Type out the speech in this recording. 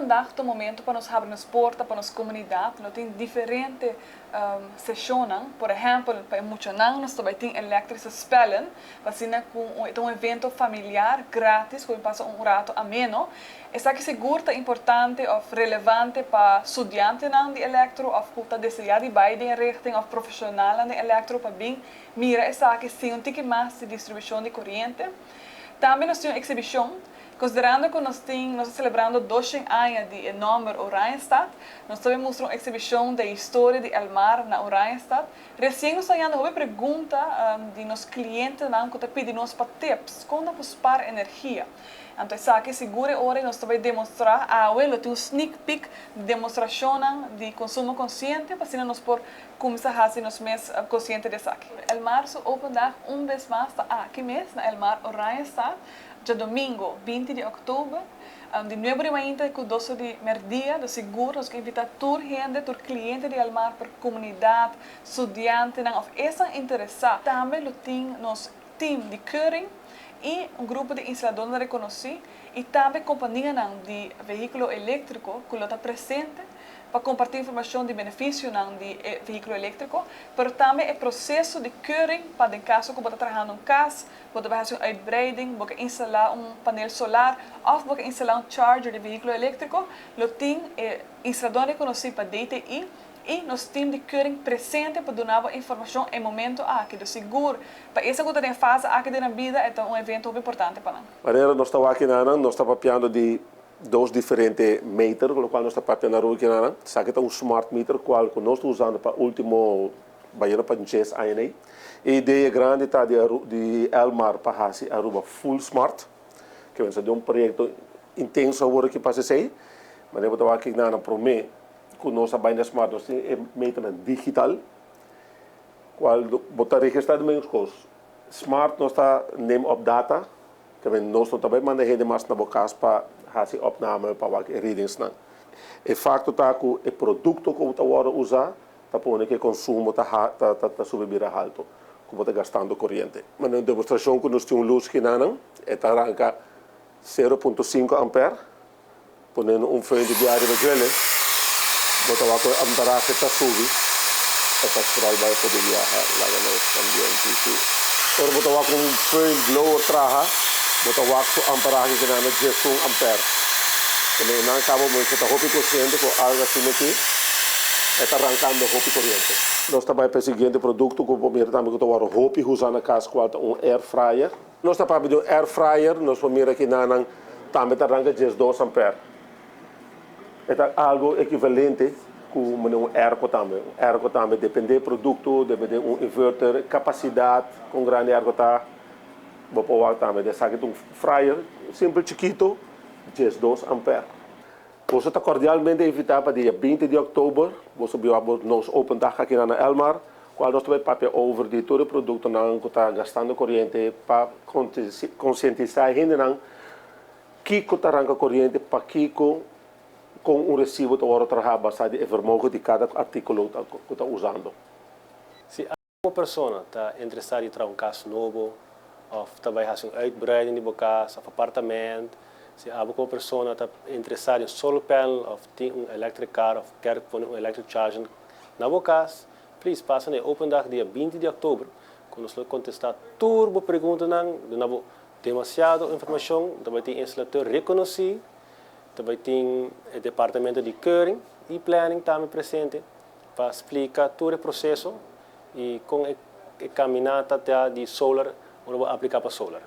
open dag do momento para nós abrirmos porta para nossa comunidade. Nós temos diferentes sessões. Por exemplo, para emocionar, nós também temos elétricos spellen, vacina com um evento familiar grátis, que passa rato ameno. Essa que seguro é importante ou relevante para estudantes de eletro, ou que desejam ir em richting of profissional de eletro, para bem mira essa que sim um tique mais de distribuição de corrente. Também nós temos uma exibição. Considerando que nós estamos celebrando 200 anos de nome Oranjestad, nós também mostramos uma exibição da história de El Mar na Oranjestad. Recém nós estamos uma pergunta de nossos clientes que pedem para tips, como poupar energia. Então, essa aqui segura hora nós também demonstrar tem um sneak peek de demonstração de consumo consciente, para assim nós por começar a fazer nos mês consciente dessa aqui. El Mar se open dag vez mais aqui mês na El Mar Oranjestad. De domingo, 20 de outubro, de 9 de manhã com 12 de meio-dia, de seguro, nós invitamos toda gente, todo cliente de Almar, por comunidade, estudantes, of essa interessada. Também temos nosso time de keuring e um grupo de instaladores reconhecidos e também companhia de veículo elétrico que está presente para compartilhar informação de benefício de veículo elétrico, mas também o processo de keuring para, em caso que você está trabalhando em casa, você vai fazer uma uitbreiding, você instalar um painel solar ou você instalar um charger de veículo elétrico, você tem instalador reconhecido para DTI e nós temos de keuring presente para dar informação em momento que é seguro. Para essa coisa de fase aqui na vida é um evento muito importante para nós. Maneira nós estamos aqui nós estamos papiando de dois diferentes meters, com o qual nós estamos papiando na rua aqui nós. Sabe que é um smart meter, qual nós estamos usando para o último banheiro para 10 anos. E a ideia grande está de Elmar para fazer a Aruba full smart, que é um projeto intenso agora que passa a ser. Mas eu estou aqui na para mim, com nossa banheira smart, nós temos meter digital, qual botar registrado menos coisas. Smart nós está name of data, que nós também manda gente mais na boca para fazer opname para o readings. O facto está que o produto que você usa, está pondo que o consumo está subindo alto, que você está gastando corrente. Mas na demonstração que nós temos luz que não, está arranca 0,5 ampere, ponendo fio de diário de gel, você vai a amperagem está subindo, essa estrada vai poder viajar lá no ambiente. Agora você vai com fio blower traja, você vai com amperagem que não é 10 ampere. Quando não acaba muito, está roupa consciente com algo assim aqui, está arrancando roupa corrente. Nós também perseguindo produto que o primeiro também que eu roupa usando na casa com air fryer. Nós estamos pedindo air fryer, nós vamos aqui na também arranca 12 ampere. É algo equivalente com um ergo também. Ergo também depende do produto, depende de inverter, capacidade com grande ergo tá. Vou pôr também dessa aqui um fryer simples chiquito, 12 ampere. Você está cordialmente invitado para dia 20 de outubro. Você vai nos open dag aqui na Elmar, qual nós vamos papel over de todo o produto que está gastando corrente para conscientizar a gente que está arranca corrente para que com recibo de hora trabalhar basado em vermogen de cada artículo que está usando. Se uma pessoa está interessada em ter um caso novo, ou também fazer uma uitbreiding de casa, ou apartamento, se uma pessoa está interessada em solar panel, ou tem electric car, ou quer pôr electric charging na sua casa, please passa no open dag dia 20 de outubro, quando nós contestar turbo perguntas não demasiada informação, também tem instalador reconhecido, também tem o departamento de keuring e planning também presente para explicar todo o processo e com a caminhada até de solar, onde vai aplicar para solar.